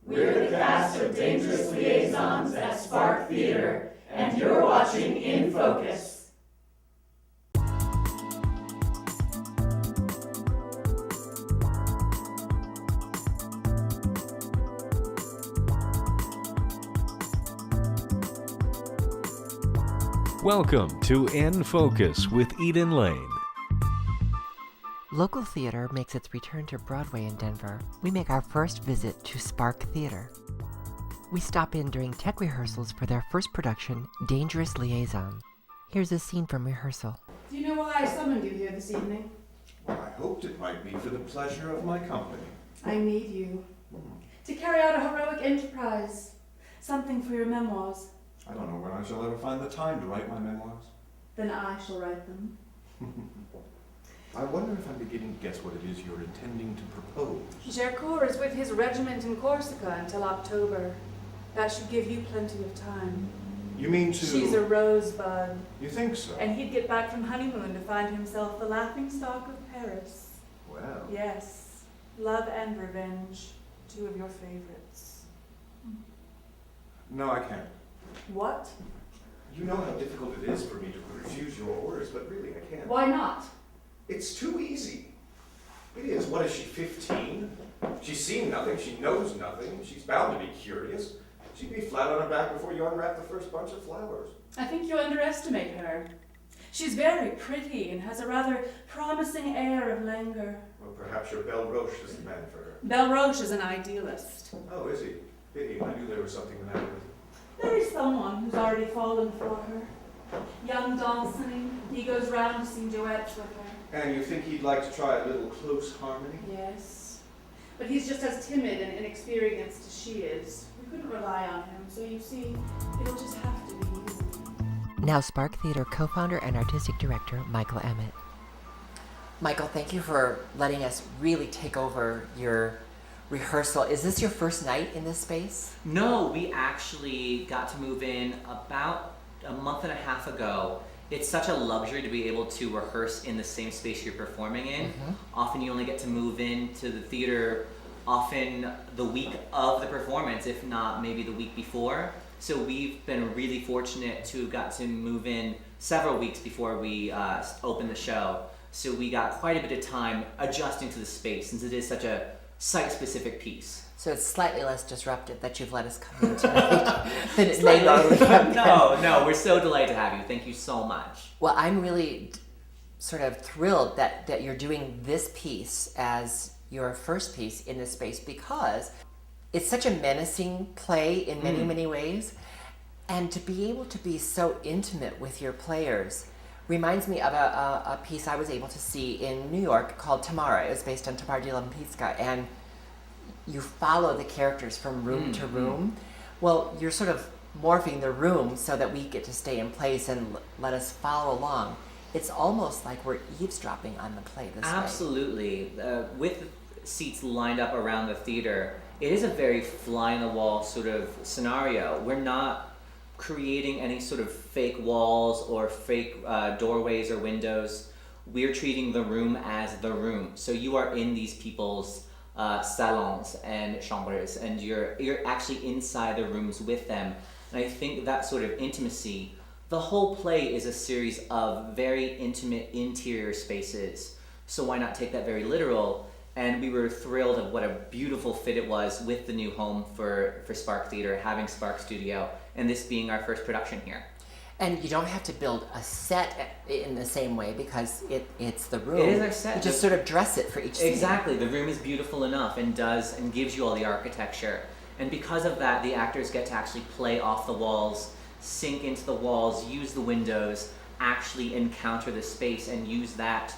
We're the cast of Dangerous Liaisons at Spark Theater, and you're watching In Focus. Welcome to In Focus with Eden Lane. Local theater makes its return to Broadway in Denver. We make our first visit to Spark Theater. We stop in during tech rehearsals for their first production, Dangerous Liaisons. Here's a scene from rehearsal. Do you know why I summoned you here this evening? Well, I hoped it might be for the pleasure of my company. I need you. To carry out a heroic enterprise. Something for your memoirs. I don't know when I shall ever find the time to write my memoirs. Then I shall write them. I wonder if I'm beginning to guess what it is you're intending to propose. Gercourt is with his regiment in Corsica until October. That should give you plenty of time. You mean to... She's a rosebud. You think so? And he'd get back from honeymoon to find himself the laughingstock of Paris. Well... Yes. Love and Revenge. Two of your favorites. No, I can't. What? You know how difficult it is for me to refuse your orders, but really I can't. Why not? It's too easy. It is. What is she, 15? She's seen nothing. She knows nothing. She's bound to be curious. She'd be flat on her back before you unwrap the first bunch of flowers. I think you underestimate her. She's very pretty and has a rather promising air of languor. Well, perhaps your Belle Roche is the man for her. Belle Roche is an idealist. Oh, is he? Pity. I knew there was something the matter with him. There is someone who's already fallen for her. Young Dawson, he goes round to sing duets with her. And you think he'd like to try a little close harmony? Yes. But he's just as timid and inexperienced as she is. We couldn't rely on him, so you see, it'll just have to be you. Now Spark Theater co-founder and artistic director, Michael Emmett. Michael, thank you for letting us really take over your rehearsal. Is this your first night in this space? No, we actually got to move in about a month and a half ago. It's such a luxury to be able to rehearse in the same space you're performing in. Mm-hmm. Often you only get to move into the theater often the week of the performance, if not maybe the week before. So we've been really fortunate to have got to move in several weeks before we opened the show. So we got quite a bit of time adjusting to the space since it is such a site-specific piece. So it's slightly less disruptive that you've let us come in tonight than it may normally have been. No, we're so delighted to have you. Thank you so much. Well, I'm really sort of thrilled that you're doing this piece as your first piece in this space because it's such a menacing play in many ways. And to be able to be so intimate with your players reminds me of a piece I was able to see in New York called Tamara. It was based on Tamar de Lempicka, and you follow the characters from room to room. Well, you're sort of morphing the room so that we get to stay in place and let us follow along. It's almost like we're eavesdropping on the play this way. Absolutely. With seats lined up around the theater, it is a very fly-on-the-wall sort of scenario. We're not creating any sort of fake walls or fake doorways or windows. We're treating the room as the room. So you are in these people's salons and chambres, and you're actually inside the rooms with them. And I think that sort of intimacy, the whole play is a series of very intimate interior spaces. So why not take that very literal? And we were thrilled of what a beautiful fit it was with the new home for Spark Theater, having Spark Studio, and this being our first production here. And you don't have to build a set in the same way because it's the room. It is our set. You just sort of dress it for each scene. Exactly. The room is beautiful enough and gives you all the architecture. And because of that, the actors get to actually play off the walls, sink into the walls, use the windows, actually encounter the space and use that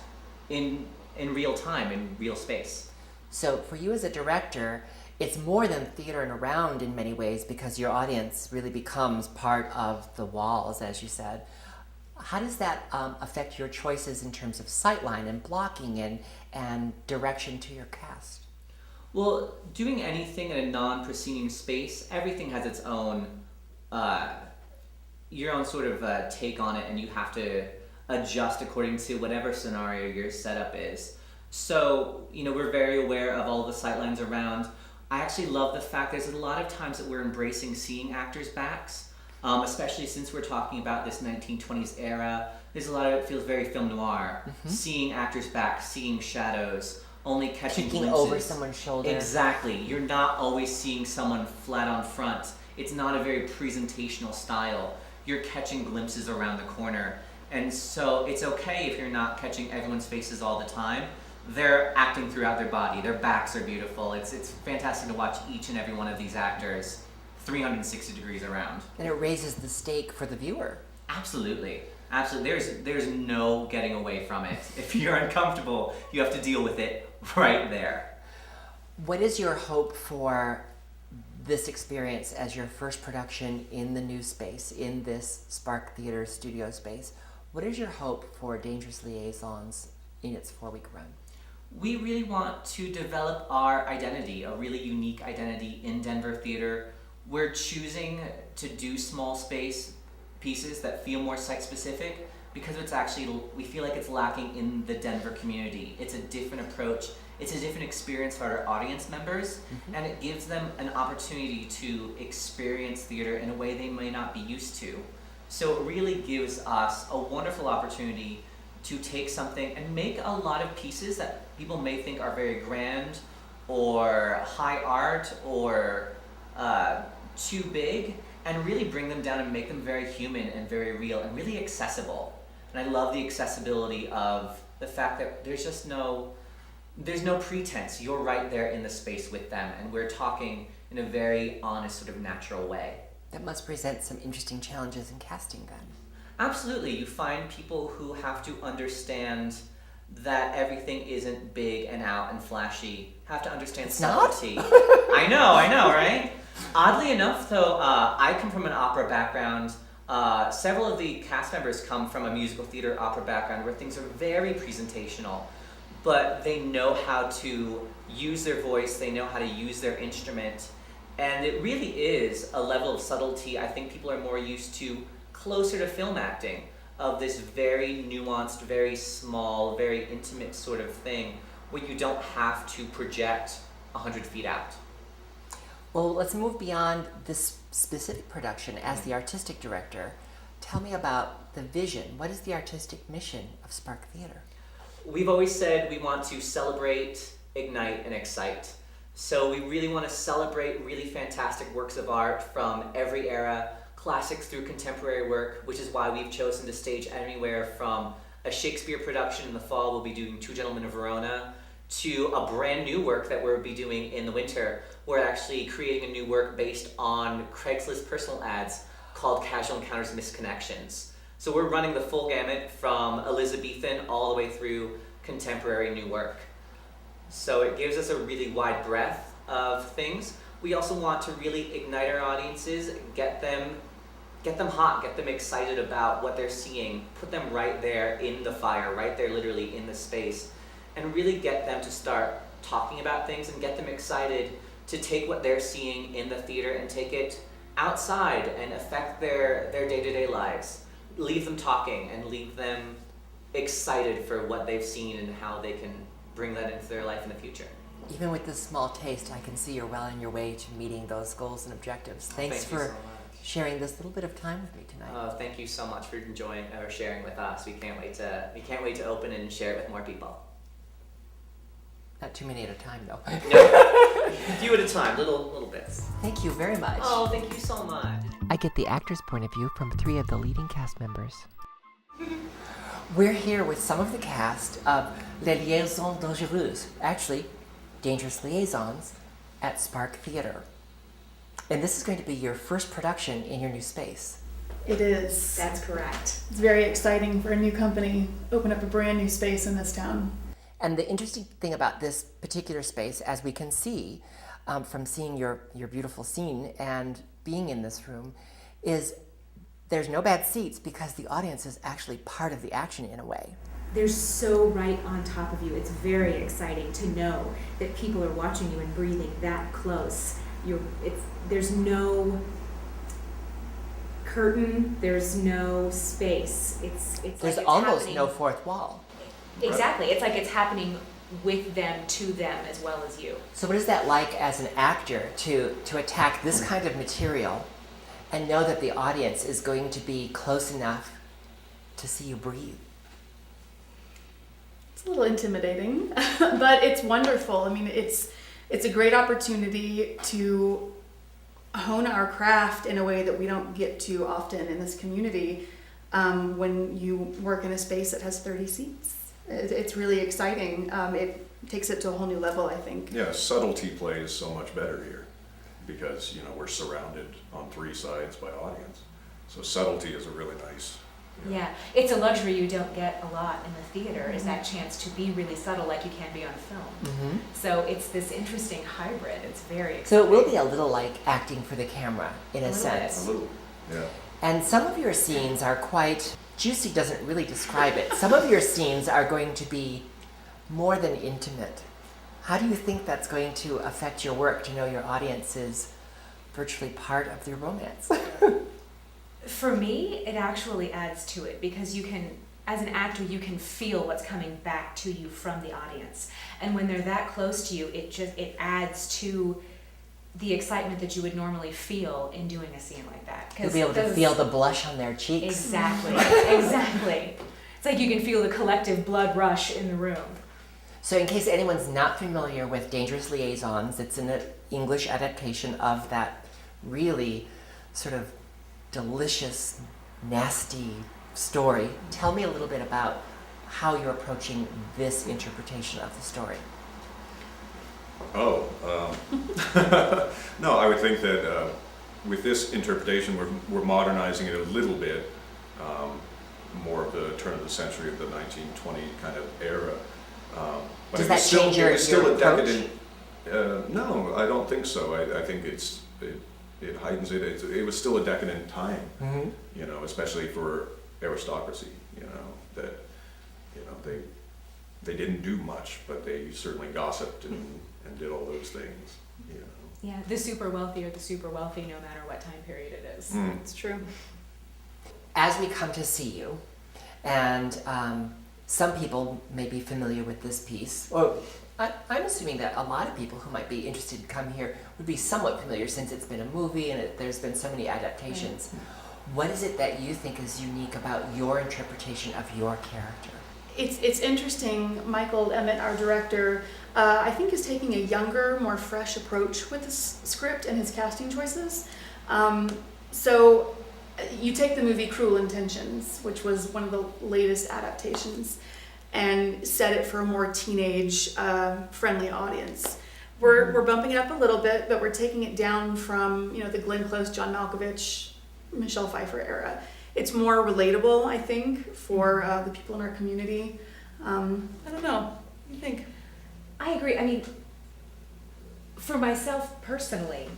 in real time, in real space. So for you as a director, it's more than theater and around in many ways because your audience really becomes part of the walls, as you said. How does that affect your choices in terms of sightline and blocking and direction to your cast? Well, doing anything in a non-proscenium space, everything has its own, your own sort of take on it, and you have to adjust according to whatever scenario your setup is. So, we're very aware of all the sightlines around. I actually love the fact there's a lot of times that we're embracing seeing actors' backs, especially since we're talking about this 1920s era. There's a lot of it feels very film noir, seeing actors' backs, seeing shadows, only catching Peeking glimpses. over someone's shoulder. Exactly. You're not always seeing someone flat on front. It's not a very presentational style. You're catching glimpses around the corner. And so it's okay if you're not catching everyone's faces all the time. They're acting throughout their body. Their backs are beautiful. It's fantastic to watch each and every one of these actors 360 degrees around. And it raises the stake for the viewer. Absolutely. Absolutely. There's no getting away from it. If you're uncomfortable, you have to deal with it right there. What is your hope for this experience as your first production in the new space, in this Spark Theater studio space? What is your hope for Dangerous Liaisons in its 4-week run? We really want to develop our identity, a really unique identity in Denver theater. We're choosing to do small space pieces that feel more site-specific because we feel like it's lacking in the Denver community. It's a different approach. It's a different experience for our audience members, and it gives them an opportunity to experience theater in a way they may not be used to. So it really gives us a wonderful opportunity to take something and make a lot of pieces that people may think are very grand or high art or too big, and really bring them down and make them very human and very real and really accessible. And I love the accessibility of the fact that there's no pretense. You're right there in the space with them, and we're talking in a very honest, sort of natural way. That must present some interesting challenges in casting then. Absolutely. You find people who have to understand that everything isn't big and out and flashy, have to understand subtlety. I know, right? Oddly enough, though, I come from an opera background. Several of the cast members come from a musical theater opera background where things are very presentational, but they know how to use their voice, they know how to use their instrument, and it really is a level of subtlety I think people are more used to, closer to film acting, of this very nuanced, very small, very intimate sort of thing where you don't have to project 100 feet out. Well, let's move beyond this specific production. As the artistic director, tell me about the vision. What is the artistic mission of Spark Theater? We've always said we want to celebrate, ignite, and excite. So we really want to celebrate really fantastic works of art from every era, classics through contemporary work, which is why we've chosen to stage anywhere from a Shakespeare production in the fall, we'll be doing Two Gentlemen of Verona, to a brand new work that we'll be doing in the winter. We're actually creating a new work based on Craigslist personal ads called Casual Encounters Misconnections. So we're running the full gamut from Elizabethan all the way through contemporary new work. So it gives us a really wide breadth of things. We also want to really ignite our audiences, get them hot, get them excited about what they're seeing, put them right there in the fire, right there literally in the space, and really get them to start talking about things and get them excited to take what they're seeing in the theater and take it outside and affect their day-to-day lives. Leave them talking and leave them excited for what they've seen and how they can bring that into their life in the future. Even with this small taste, I can see you're well on your way to meeting those goals and objectives. Thanks Thank you for so much. sharing this little bit of time with me tonight. Thank you so much for enjoying or sharing with us. We can't wait to open and share it with more people. Not too many at a time, though. A few at a time, little bits. Thank you very much. Oh, thank you so much. I get the actor's point of view from 3 of the leading cast members. We're here with some of the cast of Les Liaisons dangereuses, actually, Dangerous Liaisons, at Spark Theater. And this is going to be your first production in your new space. It is. That's correct. It's very exciting for a new company, open up a brand new space in this town. And the interesting thing about this particular space, as we can see from seeing your beautiful scene and being in this room, is there's no bad seats because the audience is actually part of the action in a way. They're so right on top of you. It's very exciting to know that people are watching you and breathing that close. There's no curtain, there's no space. It's There's like it's almost happening. no fourth wall. Exactly. It's like it's happening with them, to them, as well as you. So what is that like as an actor to attack this kind of material and know that the audience is going to be close enough to see you breathe? It's a little intimidating, but it's wonderful. I mean, it's a great opportunity to hone our craft in a way that we don't get to often in this community when you work in a space that has 30 seats. It's really exciting. It takes it to a whole new level, I think. Yeah, subtlety plays so much better here because, you know, we're surrounded on three sides by audience. So subtlety is a really nice. Yeah, it's a luxury you don't get a lot in the theater, is that chance to be really subtle like you can be on film. So it's this interesting hybrid. It's very exciting. So it will be a little like acting for the camera in a little sense. A little, yeah. And some of your scenes are quite, juicy doesn't really describe it. Some of your scenes are going to be more than intimate. How do you think that's going to affect your work to know your audience is virtually part of your romance? For me, it actually adds to it because you can, as an actor, you can feel what's coming back to you from the audience. And when they're that close to you, it adds to the excitement that you would normally feel in doing a scene like that. You'll be able to feel the blush on their cheeks. Exactly, exactly. It's like you can feel the collective blood rush in the room. So in case anyone's not familiar with Dangerous Liaisons, it's an English adaptation of that really sort of delicious, nasty story. Tell me a little bit about how you're approaching this interpretation of the story. No, I would think that with this interpretation, we're modernizing it a little bit, more of the turn of the century of the 1920 kind of era. But Does it that was still, change it was still your a approach? decadent. No, I don't think so. I think it heightens it. It was still a decadent time, you know, especially for aristocracy. You know that, you know, they didn't do much, but they certainly gossiped and did all those things. You know. Yeah, the super wealthy are the super wealthy no matter what time period it is. It's true. As we come to see you, and some people may be familiar with this piece, or I'm assuming that a lot of people who might be interested to come here would be somewhat familiar since it's been a movie and there's been so many adaptations. What is it that you think is unique about your interpretation of your character? It's interesting. Michael Emmett, our director, I think is taking a younger, more fresh approach with the script and his casting choices. So you take the movie Cruel Intentions, which was one of the latest adaptations, and set it for a more teenage friendly audience. We're bumping it up a little bit, but we're taking it down from, you know, the Glenn Close, John Malkovich, Michelle Pfeiffer era. It's more relatable, I think, for the people in our community. I don't know. What do you think? I agree. I mean, for myself personally,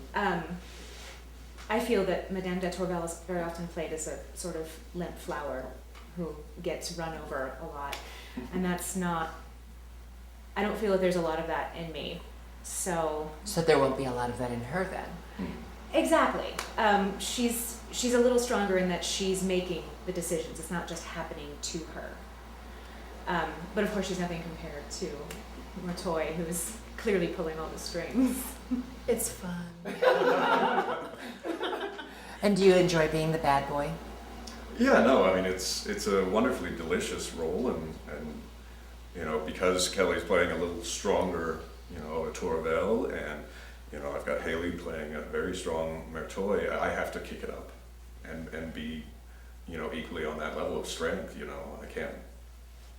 I feel that Madame de Tourvel is very often played as a sort of limp flower who gets run over a lot. And that's not, I don't feel that there's a lot of that in me. So there won't be a lot of that in her then. Exactly. She's a little stronger in that she's making the decisions. It's not just happening to her. But of course she's nothing compared to Montoya, who's clearly pulling all the strings. It's fun. And do you enjoy being the bad boy? Yeah, no, I mean it's a wonderfully delicious role, and you know, because Kelly's playing a little stronger, you know, a Tourvel, and you know, I've got Haley playing a very strong Montoya. I have to kick it up and be, you know, equally on that level of strength. You know, I can't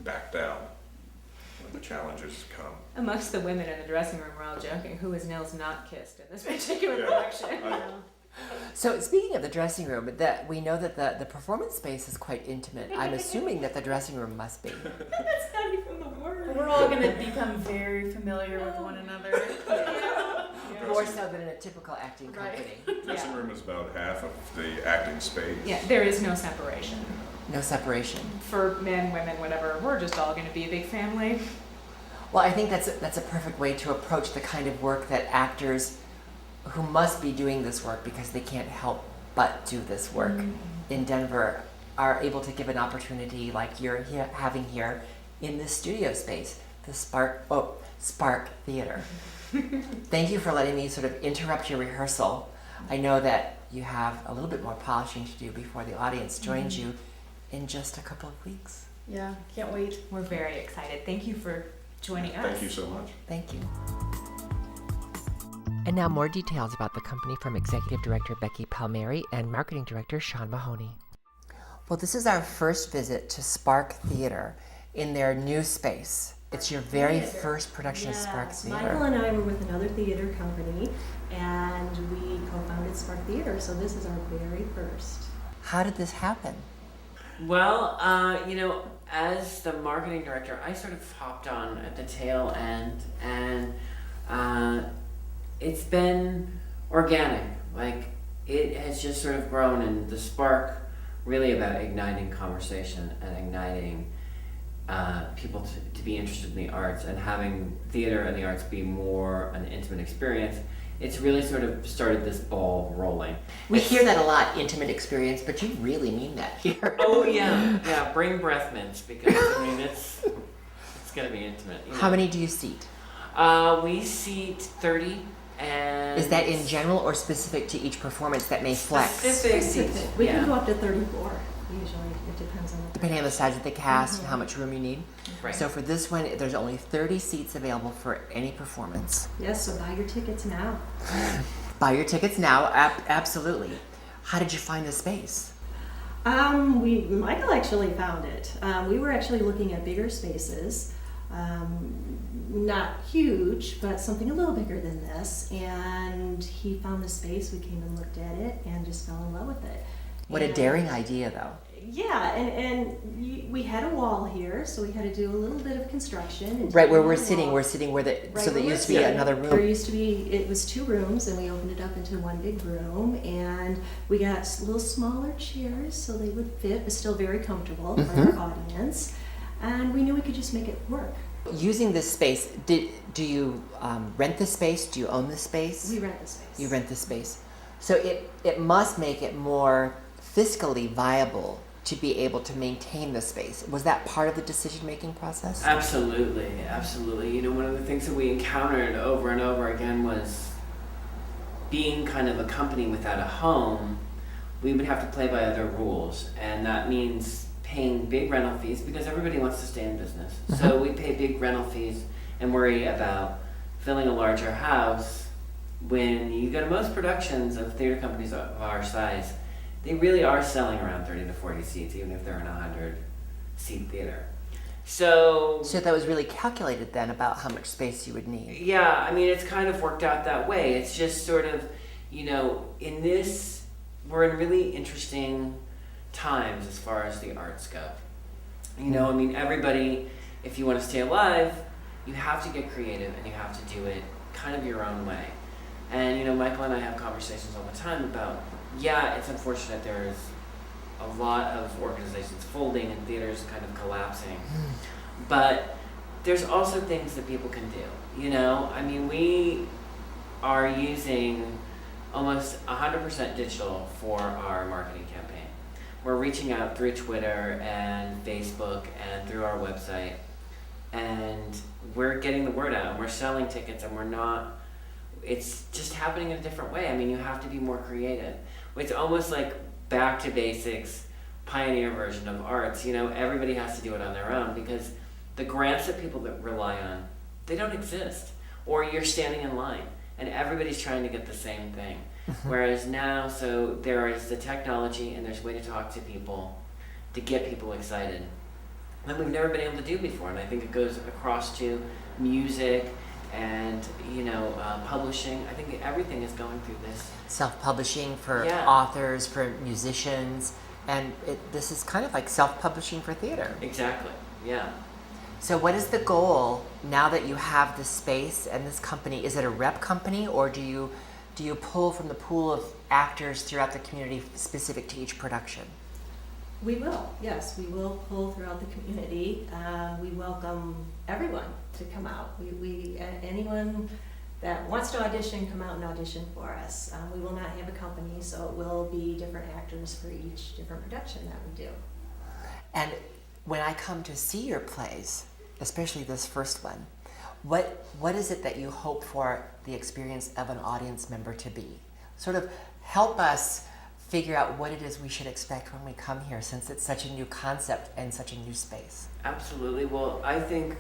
back down when the challenges come. Amongst the women in the dressing room, we're all joking, who is Nils not kissed in this particular production? So speaking of the dressing room, that we know that the performance space is quite intimate. I'm assuming that the dressing room must be. That's not even the word. We're all going to become very familiar with one another. More so than in a typical acting company. Dressing room is about half of the acting space. Yeah, there is no separation. No separation. For men, women, whatever, we're just all going to be a big family. Well, I think that's a perfect way to approach the kind of work that actors who must be doing this work because they can't help but do this work in Denver are able to give an opportunity like you're having here in this studio space. the Spark Theater. Thank you for letting me sort of interrupt your rehearsal. I know that you have a little bit more polishing to do before the audience joins you in just a couple of weeks. Yeah, can't wait. We're very excited. Thank you for joining us. Thank you so much. Thank you. And now more details about the company from Executive Director Becky Palmieri and Marketing Director Sean Mahoney. Well, this is our first visit to Spark Theater in their new space. It's your very first production of Spark Theater. Michael and I were with another theater company, and we co-founded Spark Theater, so this is our very first. How did this happen? Well, as the marketing director, I sort of hopped on at the tail end, and it's been organic. Like, it has just sort of grown, and the Spark really about igniting conversation and igniting people to be interested in the arts and having theater and the arts be more an intimate experience. It's really sort of started this ball rolling. We hear that a lot, intimate experience, but you really mean that here. Oh yeah, bring breath mints because I mean it's gonna be intimate. How many do you seat? We seat 30, and is that in general or specific to each performance that may flex? Specific. We can go up to 34 usually. It depends on the Depending on the size of the cast and how much room you need. Right. So for this one, there's only 30 seats available for any performance. Yes, so buy your tickets now. Buy your tickets now, absolutely. How did you find the space? Michael actually found it. We were actually looking at bigger spaces, not huge, but something a little bigger than this. And he found the space. We came and looked at it and just fell in love with it. What a daring idea, though. Yeah, we had a wall here, so we had to do a little bit of construction. And Right where take we're the sitting, wall. we're sitting where so there where used to we're be sitting. another There room. used to be, it was 2 rooms, and we opened it up into one big room, and we got little smaller chairs so they would fit, but still very comfortable for our audience. And we knew we could just make it work. Using this space, do you rent the space? Do you own the space? We rent the space. You rent the space. So it must make it more fiscally viable to be able to maintain the space. Was that part of the decision-making process? Absolutely. One of the things that we encountered over and over again was being kind of a company without a home. We would have to play by other rules, and that means paying big rental fees because everybody wants to stay in business. So we pay big rental fees and worry about filling a larger house. When you go to most productions of theater companies of our size, they really are selling around 30 to 40 seats, even if they're in a 100-seat theater. So that was really calculated then about how much space you would need. yeah, I mean, it's kind of worked out that way. It's just sort of, we're in really interesting times as far as the arts go. I mean, everybody, if you want to stay alive, you have to get creative and you have to do it kind of your own way. And, Michael and I have conversations all the time about, it's unfortunate there's a lot of organizations folding and theaters kind of collapsing. But there's also things that people can do, I mean, we are using almost 100% digital for our marketing campaign. We're reaching out through Twitter and Facebook and through our website, and we're getting the word out, and we're selling tickets, and it's just happening in a different way. I mean, you have to be more creative. It's almost like back to basics, pioneer version of arts. Everybody has to do it on their own because the grants that people that rely on, they don't exist. Or you're standing in line and everybody's trying to get the same thing. Whereas now, so there is the technology and there's a way to talk to people to get people excited that we've never been able to do before. And I think it goes across to music and publishing. I think everything is going through this. Self-publishing for Yeah. authors, for musicians, and this is kind of like self-publishing for theater. Exactly, yeah. So what is the goal now that you have this space and this company? Is it a rep company, or do you pull from the pool of actors throughout the community specific to each production? We will, yes, we will pull throughout the community. We welcome everyone to come out. Anyone that wants to audition, come out and audition for us. We will not have a company, so it will be different actors for each different production that we do. And when I come to see your plays, especially this first one, what is it that you hope for the experience of an audience member to be? Sort of help us figure out what it is we should expect when we come here, since it's such a new concept and such a new space. Absolutely. Well, I think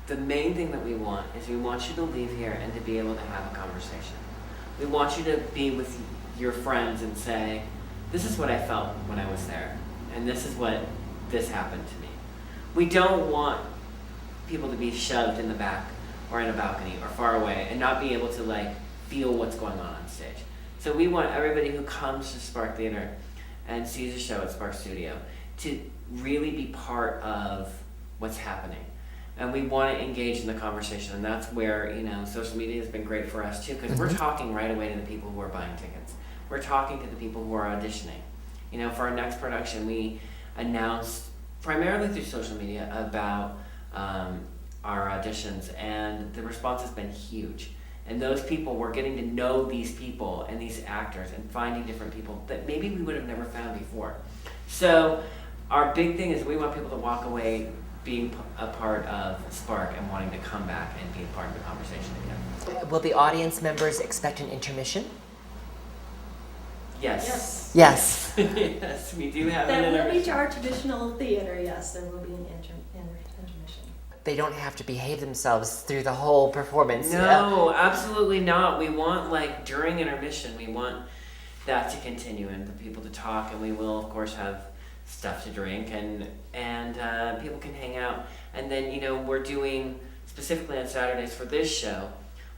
the main thing that we want is we want you to leave here and to be able to have a conversation. We want you to be with your friends and say, this is what I felt when I was there, and this is what this happened to me. We don't want people to be shoved in the back or in a balcony or far away and not be able to like feel what's going on stage. So we want everybody who comes to Spark Theater and sees a show at Spark Studio to really be part of what's happening. And we want to engage in the conversation, and that's where, you know, social media has been great for us too, because we're talking right away to the people who are buying tickets. We're talking to the people who are auditioning. You know, for our next production, we announced primarily through social media about our auditions, and the response has been huge. And those people, we're getting to know these people and these actors and finding different people that maybe we would have never found before. So our big thing is we want people to walk away being a part of Spark and wanting to come back and be a part of the conversation again. Will the audience members expect an intermission? Yes. Yes. Yes, we do have an That will be intermission. to our traditional theater, yes, there will be an intermission. They don't have to behave themselves through the whole performance. No, absolutely not. We want, like, during intermission, we want that to continue and the people to talk, and we will, of course, have stuff to drink, and people can hang out. And then, you know, we're doing, specifically on Saturdays for this show,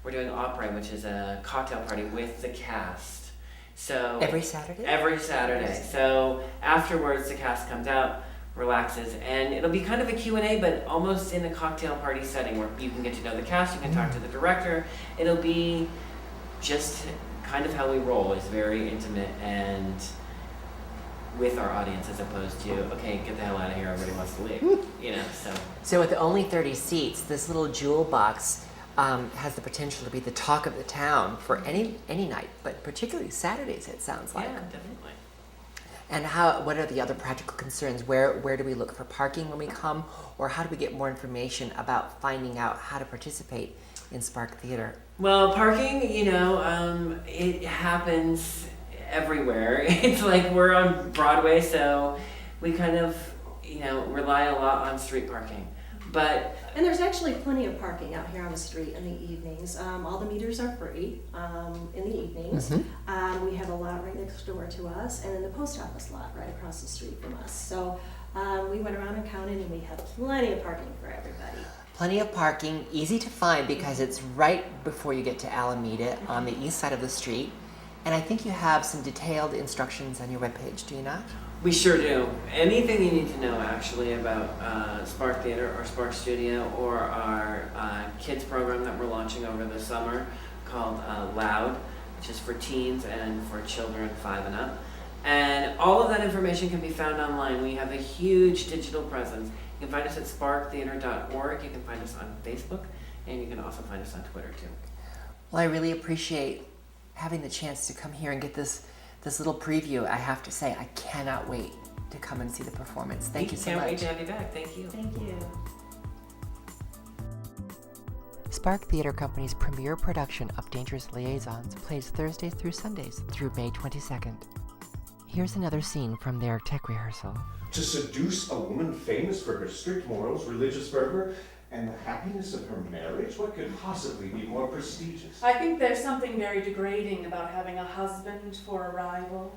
we're doing opera, which is a cocktail party with the cast. So Every Saturday? Every Saturday. So afterwards, the cast comes out, relaxes, and it'll be kind of a Q&A, but almost in a cocktail party setting where you can get to know the cast, you can talk to the director. It'll be just kind of how we roll. It's very intimate and with our audience, as opposed to, okay, get the hell out of here, everybody wants to leave. You know, So with only 30 seats, this little jewel box has the potential to be the talk of the town for any night, but particularly Saturdays, it sounds like. yeah, definitely. And what are the other practical concerns? Where do we look for parking when we come? Or how do we get more information about finding out how to participate in Spark Theater? Well, parking, you know, it happens everywhere. It's like we're on Broadway, so we kind of, you know, rely a lot on street parking. And there's actually plenty of parking out here on the street in the evenings. All the meters are free in the evenings. We have a lot right next door to us, and then the post office lot right across the street from us. So we went around and counted, and we have plenty of parking for everybody. Plenty of parking, easy to find because it's right before you get to Alameda on the east side of the street. And I think you have some detailed instructions on your webpage, do you not? We sure do. Anything you need to know actually about Spark Theater or Spark Studio or our kids program that we're launching over the summer called Loud, which is for teens and for children 5 and up. And all of that information can be found online. We have a huge digital presence. You can find us at sparktheater.org. You can find us on Facebook, and you can also find us on Twitter too. Well, I really appreciate having the chance to come here and get this little preview. I have to say, I cannot wait to come and see the performance. Thank you so much. Can't wait to have you back. Thank you. Thank you. Spark Theater Company's premiere production of Dangerous Liaisons plays Thursdays through Sundays through May 22nd. Here's another scene from their tech rehearsal. To seduce a woman famous for her strict morals, religious fervor, and the happiness of her marriage? What could possibly be more prestigious? I think there's something very degrading about having a husband for a rival.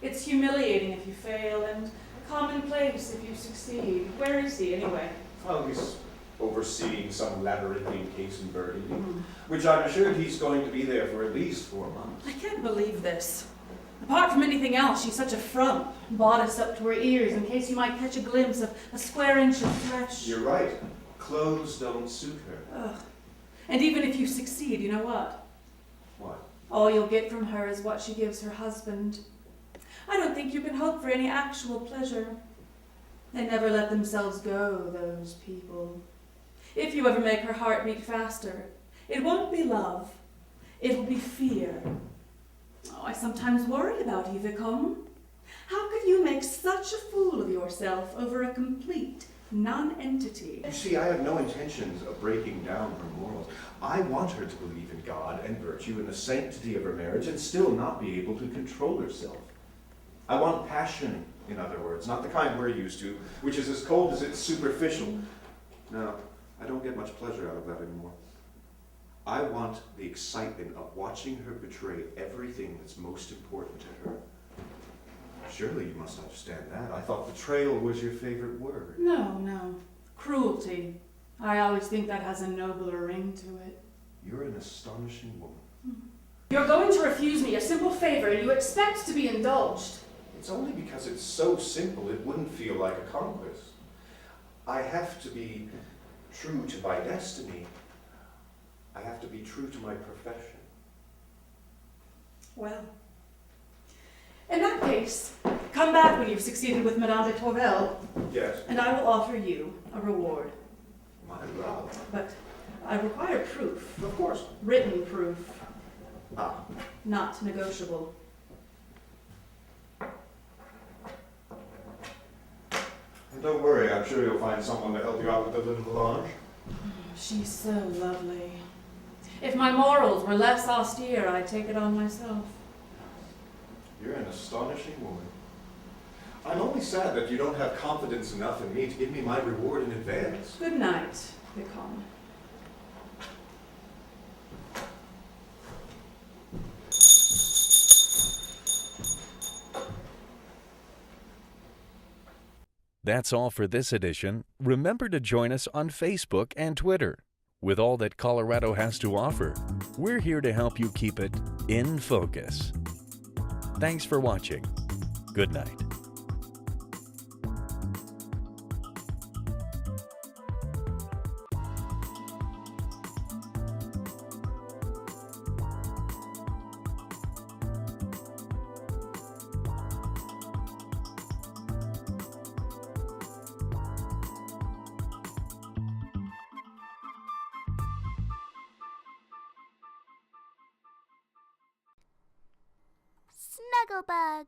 It's humiliating if you fail and commonplace if you succeed. Where is he anyway? Well, he's overseeing some labyrinthine case in Burgundy, which I'm assured he's going to be there for at least 4 months. I can't believe this. Apart from anything else, she's such a frump, bodice up to her ears in case you might catch a glimpse of a square inch of flesh. You're right. Clothes don't suit her. Ugh. And even if you succeed, you know what? What? All you'll get from her is what she gives her husband. I don't think you can hope for any actual pleasure. They never let themselves go, those people. If you ever make her heart beat faster, it won't be love. It'll be fear. Oh, I sometimes worry about you, Vicomte. How could you make such a fool of yourself over a complete non-entity. You see, I have no intentions of breaking down her morals. I want her to believe in God and virtue and the sanctity of her marriage and still not be able to control herself. I want passion, in other words, not the kind we're used to, which is as cold as it's superficial. No, I don't get much pleasure out of that anymore. I want the excitement of watching her betray everything that's most important to her. Surely you must understand that. I thought betrayal was your favorite word. No. Cruelty. I always think that has a nobler ring to it. You're an astonishing woman. You're going to refuse me a simple favor and you expect to be indulged. It's only because it's so simple it wouldn't feel like a conquest. I have to be true to my destiny. I have to be true to my profession. Well, in that case, come back when you've succeeded with Madame de Tourvel, Yes. and I will offer you a reward. My love. But I require proof, Of course. written proof, Ah, not negotiable. and don't worry, I'm sure you'll find someone to help you out with the little Blanche. She's so lovely. If my morals were less austere, I'd take it on myself. You're an astonishing woman. I'm only sad that you don't have confidence enough in me to give me my reward in advance. Good night, Vicomte. That's all for this edition. Remember to join us on Facebook and Twitter. With all that Colorado has to offer, we're here to help you keep it in focus. Thanks for watching. Good night. Snugglebug.